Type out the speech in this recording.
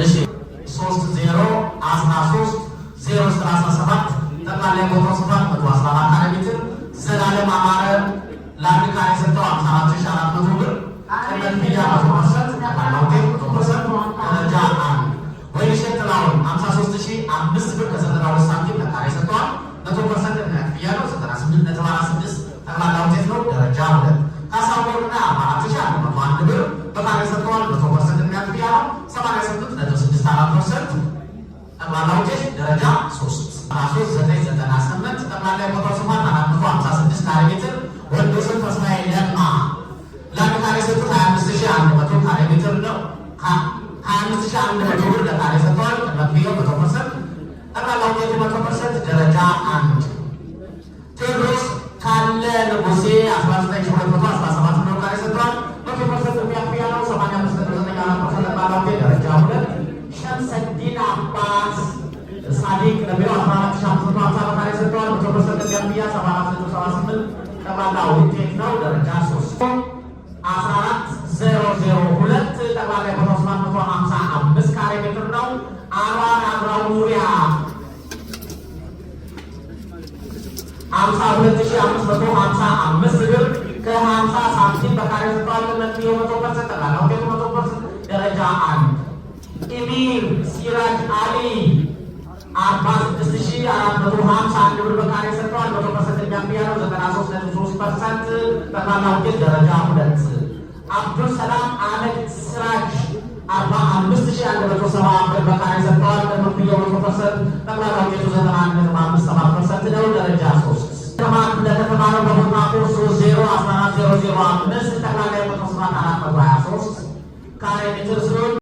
እሺ 3013 ጠቅላላ ቦታው ስፋት 114 ካሬ ሜትር። ዘላለም አማረ ለአንድ ካሬ ሰጠው 54400 ብር። ቅድመ ክፍያ 100%፣ ጠቅላላ ውጤት 100%። ደረጃ 1 ወይንሸት ጥላሁን 53005 ብር ከ92 ሳንቲም ለካሬ ሰጠዋል። 100% ቅድመ ክፍያ ነው። 98.46 ጠቅላላ ውጤት ነው። ደረጃ 2 ካሳወቅና 4101 ብር በካሬ ሰጠዋል። 100% ቅድመ ክፍያ ነው። 88.64% ጠቅላላ ውጤት ደረጃ 3 3998 ጠቅላላ ቦታው ስፋት 456 ካሬ ሜትር። ወንዶስን ተስፋዬ ለማ ለአንድ ካሬ ሰጡት 25100 ካሬ ሜትር ነው። 25100 ብር ለካሬ ሰጥተዋል። ቅድመ ክፍያው 100%፣ ጠቅላላ ውጤቱ 100%። ደረጃ 1 ቴዎድሮስ ካለ ንጉሴ 19217 ብር ካሬ ሰጥተዋል። 100% የሚያክፍያ ነው። 85.94% ጠቅላላ ውጤት ደረጃ 2 ሸምሰዲን አባስ ሳዲቅ ለቢሮ 14550 ካሬ ሰጥተዋል። 100% የሚያክፍያ 74.78 ጠቅላላ ውጤት ነው። ደረጃ 3 14002 ጠቅላላ ቦታው ስፋት 155 ካሬ ሜትር ነው። አንዋር አብራው ኑሪያ 52555 ብር ከ50 ሳንቲም በካሬ ሰጥተዋል። ለክፍያው 100%፣ ጠቅላላ ውጤቱ 100%። ደረጃ 1 ኢሚር ሲራጅ አሊ 46451 ብር በካሬ ሰጥተዋል። 100% የሚያክፍያ ነው። 93.3% ጠቅላላ ውጤት ደረጃ 2 አብዱል ሰላም አህመድ ስራጅ 45170 ብር በካሬ ሰጥተዋል። ለክፍያው 100%፣ ጠቅላላ ውጤቱ 91.57% ነው። ደረጃ 3 ለተማረው በቦታ ቁርስ 01405 ጠቅላላ ቦታው ስፋት 423 ካሬ ሜትር